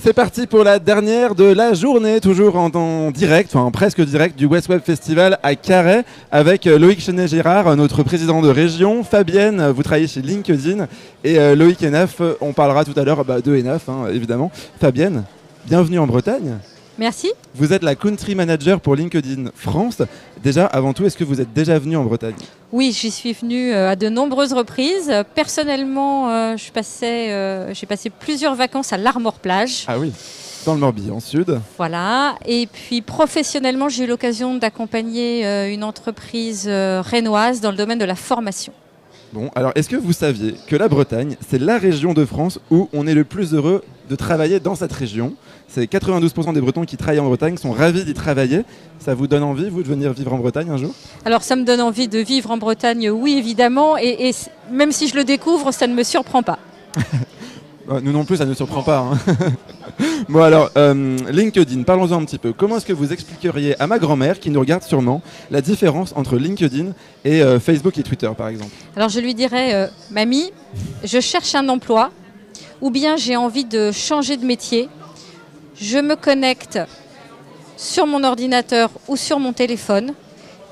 C'est parti pour la dernière de la journée, toujours en direct, enfin presque direct, du West Web Festival à Carhaix, avec Loïc Chenet-Girard, notre président de région, Fabienne, vous travaillez chez LinkedIn, et Loïc Henaf, on parlera tout à l'heure de Henaf, évidemment. Fabienne, bienvenue en Bretagne. Merci. Vous êtes la Country Manager pour LinkedIn France. Déjà, avant tout, est-ce que vous êtes déjà venu en Bretagne ? Oui, j'y suis venue à de nombreuses reprises. Personnellement, j'ai passé plusieurs vacances à l'Armor-Plage. Ah oui, dans le Morbihan Sud. Voilà. Et puis professionnellement, j'ai eu l'occasion d'accompagner une entreprise rennoise dans le domaine de la formation. Bon, alors est-ce que vous saviez que la Bretagne, c'est la région de France où on est le plus heureux de travailler dans cette région ? C'est 92% des Bretons qui travaillent en Bretagne sont ravis d'y travailler. Ça vous donne envie, vous, de venir vivre en Bretagne un jour ? Alors ça me donne envie de vivre en Bretagne, oui évidemment, et même si je le découvre, ça ne me surprend pas. Nous non plus, ça ne nous surprend pas. Bon alors, LinkedIn, parlons-en un petit peu. Comment est-ce que vous expliqueriez à ma grand-mère, qui nous regarde sûrement, la différence entre LinkedIn et Facebook et Twitter, par exemple ? Alors je lui dirais, mamie, je cherche un emploi, ou bien j'ai envie de changer de métier. Je me connecte sur mon ordinateur ou sur mon téléphone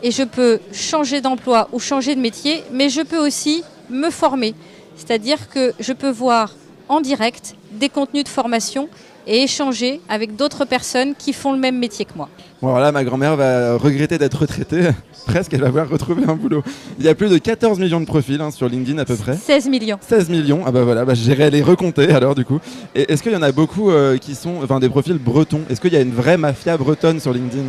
et je peux changer d'emploi ou changer de métier, mais je peux aussi me former. C'est-à-dire que je peux voir en direct des contenus de formation et échanger avec d'autres personnes qui font le même métier que moi. Bon alors là, ma grand-mère va regretter d'être retraitée. Presque, elle va pouvoir retrouver un boulot. Il y a plus de 14 millions de profils sur LinkedIn à peu près. 16 millions. 16 millions, ah bah voilà, j'irai les recompter alors du coup. Et est-ce qu'il y en a beaucoup qui sont des profils bretons ? Est-ce qu'il y a une vraie mafia bretonne sur LinkedIn ?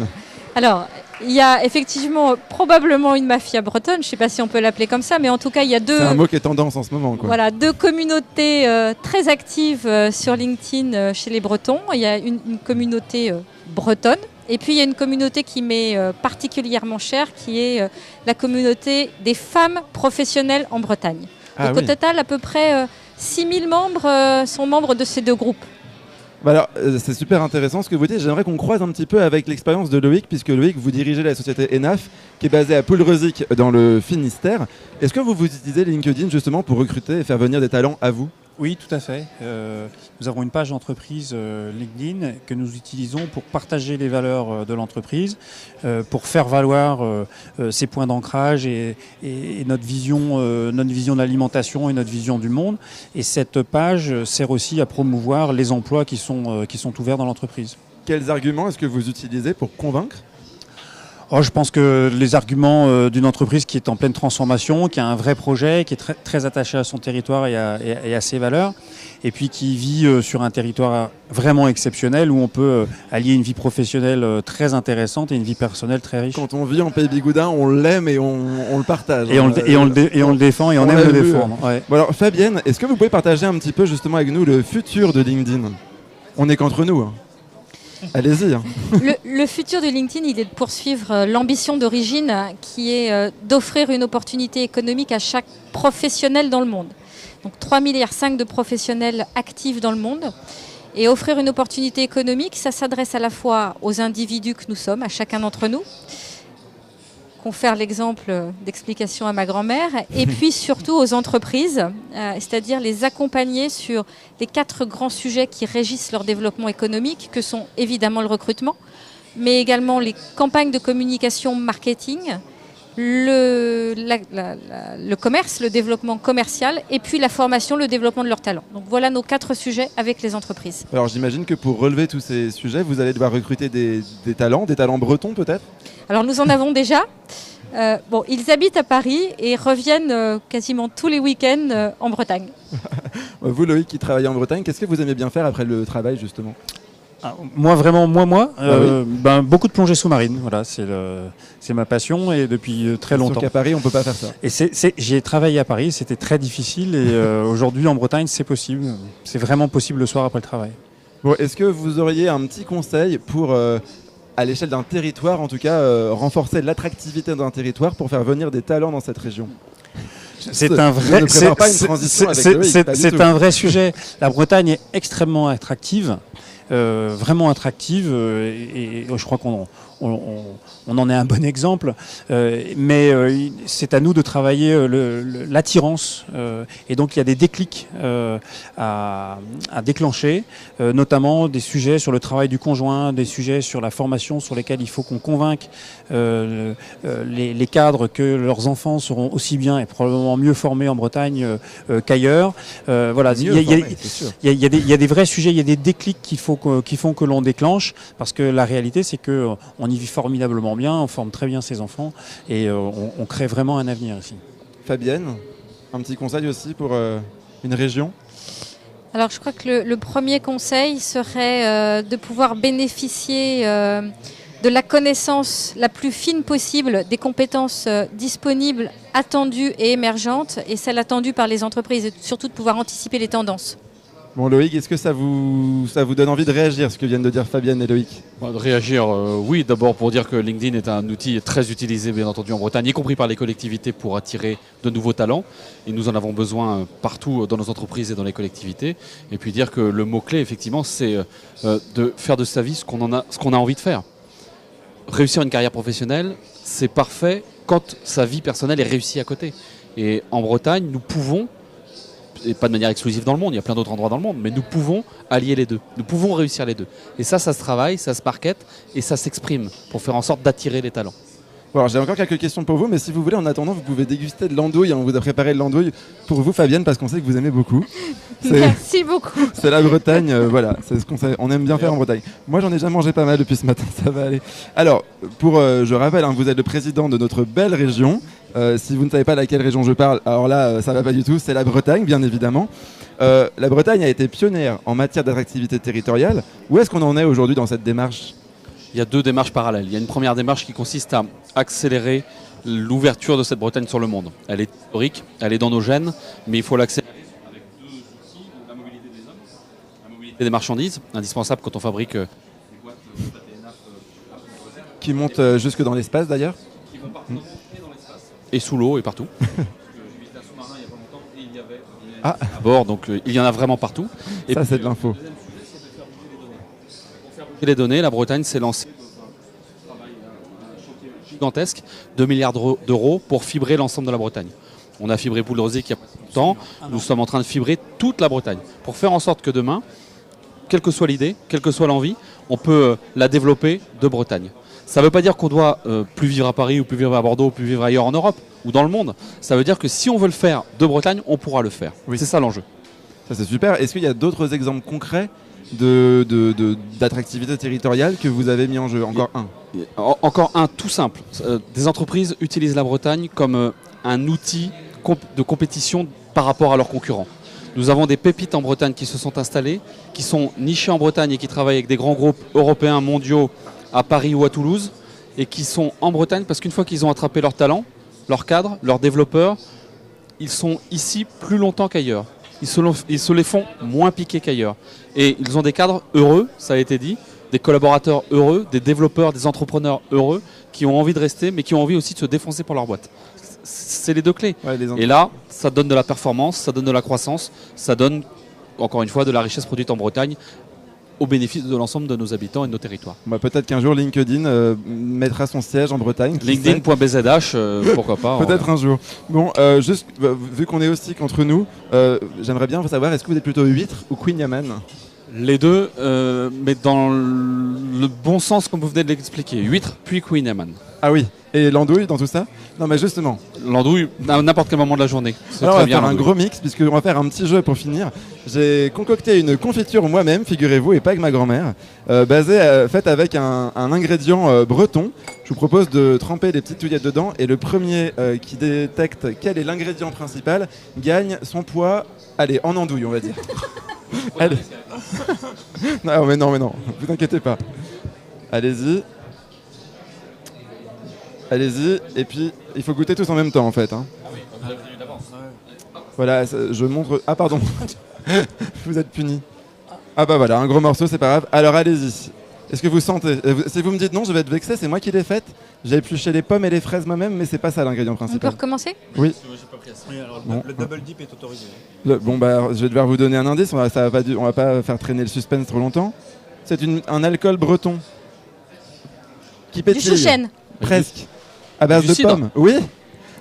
Alors, il y a effectivement probablement une mafia bretonne, je ne sais pas si on peut l'appeler comme ça, mais en tout cas, il y a deux... C'est un mot qui est tendance en ce moment, quoi. Voilà, deux communautés très actives sur LinkedIn chez les Bretons. Il y a une communauté bretonne, et puis il y a une communauté qui m'est particulièrement chère, qui est la communauté des femmes professionnelles en Bretagne. Ah, donc oui. Au total, à peu près 6000 membres sont membres de ces deux groupes. Alors, c'est super intéressant ce que vous dites. J'aimerais qu'on croise un petit peu avec l'expérience de Loïc, puisque Loïc, vous dirigez la société Henaf, qui est basée à Poulrezic dans le Finistère. Est-ce que vous utilisez LinkedIn justement pour recruter et faire venir des talents à vous ? Oui, tout à fait. Nous avons une page d'entreprise LinkedIn que nous utilisons pour partager les valeurs de l'entreprise, pour faire valoir ses points d'ancrage et notre vision de l'alimentation et notre vision du monde. Et cette page sert aussi à promouvoir les emplois qui sont ouverts dans l'entreprise. Quels arguments est-ce que vous utilisez pour convaincre ? Je pense que les arguments d'une entreprise qui est en pleine transformation, qui a un vrai projet, qui est très, très attaché à son territoire et à ses valeurs, et puis qui vit sur un territoire vraiment exceptionnel où on peut allier une vie professionnelle très intéressante et une vie personnelle très riche. Quand on vit en Pays Bigoudin, on l'aime et on le partage. Et on le défend et on aime le défendre. Ouais. Bon alors Fabienne, est-ce que vous pouvez partager un petit peu justement avec nous le futur de LinkedIn ? On n'est qu'entre nous. Allez-y. Le futur de LinkedIn, il est de poursuivre l'ambition d'origine qui est d'offrir une opportunité économique à chaque professionnel dans le monde. Donc 3,5 milliards de professionnels actifs dans le monde. Et offrir une opportunité économique, ça s'adresse à la fois aux individus que nous sommes, à chacun d'entre nous, confère l'exemple d'explication à ma grand-mère, et puis surtout aux entreprises, c'est-à-dire les accompagner sur les 4 grands sujets qui régissent leur développement économique, que sont évidemment le recrutement, mais également les campagnes de communication marketing, le commerce, le développement commercial, et puis la formation, le développement de leurs talents. Donc voilà nos 4 sujets avec les entreprises. Alors j'imagine que pour relever tous ces sujets, vous allez devoir recruter des talents bretons peut-être ? Alors nous en avons déjà. Ils habitent à Paris et reviennent quasiment tous les week-ends en Bretagne. Vous Loïc qui travaillez en Bretagne, qu'est-ce que vous aimez bien faire après le travail justement ? Moi, beaucoup de plongées sous-marines, voilà, c'est ma passion et depuis très longtemps. Sauf qu'à Paris, on ne peut pas faire ça. Et j'ai travaillé à Paris, c'était très difficile et aujourd'hui en Bretagne, c'est possible. C'est vraiment possible le soir après le travail. Bon, est-ce que vous auriez un petit conseil pour, à l'échelle d'un territoire, en tout cas, renforcer l'attractivité d'un territoire pour faire venir des talents dans cette région ? C'est un vrai sujet. La Bretagne est extrêmement attractive. vraiment attractive et je crois qu'on en est un bon exemple, mais c'est à nous de travailler l'attirance et donc il y a des déclics à déclencher, notamment des sujets sur le travail du conjoint, des sujets sur la formation sur lesquels il faut qu'on convainque les cadres que leurs enfants seront aussi bien et probablement mieux formés en Bretagne qu'ailleurs. Voilà, il y a des vrais sujets, il y a des déclics qui font que l'on déclenche, parce que la réalité c'est que on y vit formidablement bien, on forme très bien ses enfants et on crée vraiment un avenir ici. Fabienne, un petit conseil aussi pour une région? Alors je crois que le premier conseil serait de pouvoir bénéficier de la connaissance la plus fine possible des compétences disponibles, attendues et émergentes, et celles attendues par les entreprises, et surtout de pouvoir anticiper les tendances. Bon Loïc, est-ce que ça vous donne envie de réagir, ce que viennent de dire Fabienne et Loïc? De réagir, oui, d'abord pour dire que LinkedIn est un outil très utilisé bien entendu en Bretagne, y compris par les collectivités pour attirer de nouveaux talents. Et nous en avons besoin partout dans nos entreprises et dans les collectivités. Et puis dire que le mot-clé, effectivement, c'est de faire de sa vie ce qu'on a envie de faire. Réussir une carrière professionnelle, c'est parfait quand sa vie personnelle est réussie à côté. Et en Bretagne, nous pouvons, et pas de manière exclusive dans le monde, il y a plein d'autres endroits dans le monde, mais nous pouvons allier les deux. Nous pouvons réussir les deux. Et ça se travaille, ça se market et ça s'exprime pour faire en sorte d'attirer les talents. Bon, alors j'ai encore quelques questions pour vous, mais si vous voulez, en attendant, vous pouvez déguster de l'andouille. On vous a préparé de l'andouille pour vous, Fabienne, parce qu'on sait que vous aimez beaucoup. Merci beaucoup. C'est la Bretagne, voilà, c'est ce on aime bien faire en Bretagne. Moi, j'en ai déjà mangé pas mal depuis ce matin, ça va aller. Alors, je rappelle, vous êtes le président de notre belle région. Si vous ne savez pas laquelle région je parle, alors là, ça va pas du tout, c'est la Bretagne, bien évidemment. La Bretagne a été pionnière en matière d'attractivité territoriale. Où est-ce qu'on en est aujourd'hui dans cette démarche ? Il y a deux démarches parallèles. Il y a une première démarche qui consiste à accélérer l'ouverture de cette Bretagne sur le monde. Elle est historique, elle est dans nos gènes, mais il faut l'accélérer avec deux outils, la mobilité des hommes, la mobilité des marchandises, indispensable quand on fabrique des boîtes qui montent jusque dans l'espace d'ailleurs. Qui vont partout et dans l'espace. Et sous l'eau et partout. J'ai visité un sous-marin il y a pas longtemps et il y avait à bord, donc il y en a vraiment partout. Et ça, c'est de l'info. Les données, la Bretagne s'est lancée dans un travail gigantesque, 2 milliards d'euros pour fibrer l'ensemble de la Bretagne. On a fibré Poudre-Rosic il y a pas longtemps, nous sommes en train de fibrer toute la Bretagne pour faire en sorte que demain, quelle que soit l'idée, quelle que soit l'envie, on peut la développer de Bretagne. Ça ne veut pas dire qu'on doit plus vivre à Paris ou plus vivre à Bordeaux ou plus vivre ailleurs en Europe ou dans le monde. Ça veut dire que si on veut le faire de Bretagne, on pourra le faire. Oui. C'est ça l'enjeu. Ça c'est super. Est-ce qu'il y a d'autres exemples concrets d'attractivité territoriale que vous avez mis en jeu? Encore un tout simple. Des entreprises utilisent la Bretagne comme un outil de compétition par rapport à leurs concurrents. Nous avons des pépites en Bretagne qui se sont installées, qui sont nichées en Bretagne et qui travaillent avec des grands groupes européens, mondiaux, à Paris ou à Toulouse, et qui sont en Bretagne parce qu'une fois qu'ils ont attrapé leur talent, leurs cadres, leurs développeurs, ils sont ici plus longtemps qu'ailleurs. Ils se les font moins piquer qu'ailleurs. Et ils ont des cadres heureux, ça a été dit, des collaborateurs heureux, des développeurs, des entrepreneurs heureux, qui ont envie de rester, mais qui ont envie aussi de se défoncer pour leur boîte. C'est les deux clés. Ouais, et là, ça donne de la performance, ça donne de la croissance, ça donne, encore une fois, de la richesse produite en Bretagne, au bénéfice de l'ensemble de nos habitants et de nos territoires. Peut-être qu'un jour LinkedIn mettra son siège en Bretagne. LinkedIn.bzh, pourquoi pas. Peut-être un jour. Bon, juste, vu qu'on est aussi qu'entre nous, j'aimerais bien savoir, est-ce que vous êtes plutôt huître ou Queen Yaman? Les deux, mais dans le bon sens comme vous venez de l'expliquer. Huître puis Queen Yaman. Ah oui, et l'andouille dans tout ça? Non mais justement. L'andouille, à n'importe quel moment de la journée. Alors on va faire un gros mix, puisqu'on va faire un petit jeu pour finir. J'ai concocté une confiture moi-même, figurez-vous, et pas avec ma grand-mère, faite avec un ingrédient breton. Je vous propose de tremper des petites touillettes dedans, et le premier qui détecte quel est l'ingrédient principal gagne son poids, allez, en andouille on va dire. Allez. Non mais non, vous inquiétez pas. Allez-y. Allez-y, et puis il faut goûter tous en même temps en fait. Ah oui, vous avez vu d'avance. Voilà, je montre. Ah pardon, vous êtes puni. Ah bah voilà, un gros morceau, c'est pas grave. Alors allez-y. Est-ce que vous sentez? Si vous me dites non, je vais être vexé, c'est moi qui l'ai faite. J'ai épluché les pommes et les fraises moi-même, mais c'est pas ça l'ingrédient principal. On peut recommencer? Oui. Oui, alors le double dip est autorisé. Bon bah, je vais devoir vous donner un indice. On va pas faire traîner le suspense trop longtemps. C'est un alcool breton. Qui Du pétille. chouchen. Presque. À base Du de cidre. pommes. Oui.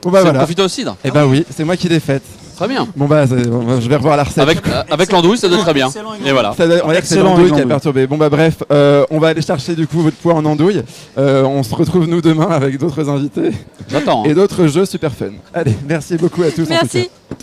Bon bah C'est le voilà. confiture au cidre. Eh bah oui, c'est moi qui l'ai faite. Très bien. Bon bah je vais revoir la recette. Avec l'andouille, ça doit être très bien. Excellent, Et voilà. On va dire que c'est Excellent l'andouille avec qui a l'andouille. perturbé. Bon bah bref, on va aller chercher du coup votre poids en andouille. On se retrouve nous demain avec d'autres invités J'attends. et d'autres jeux super fun. Allez, merci beaucoup à tous. en tout cas. Merci.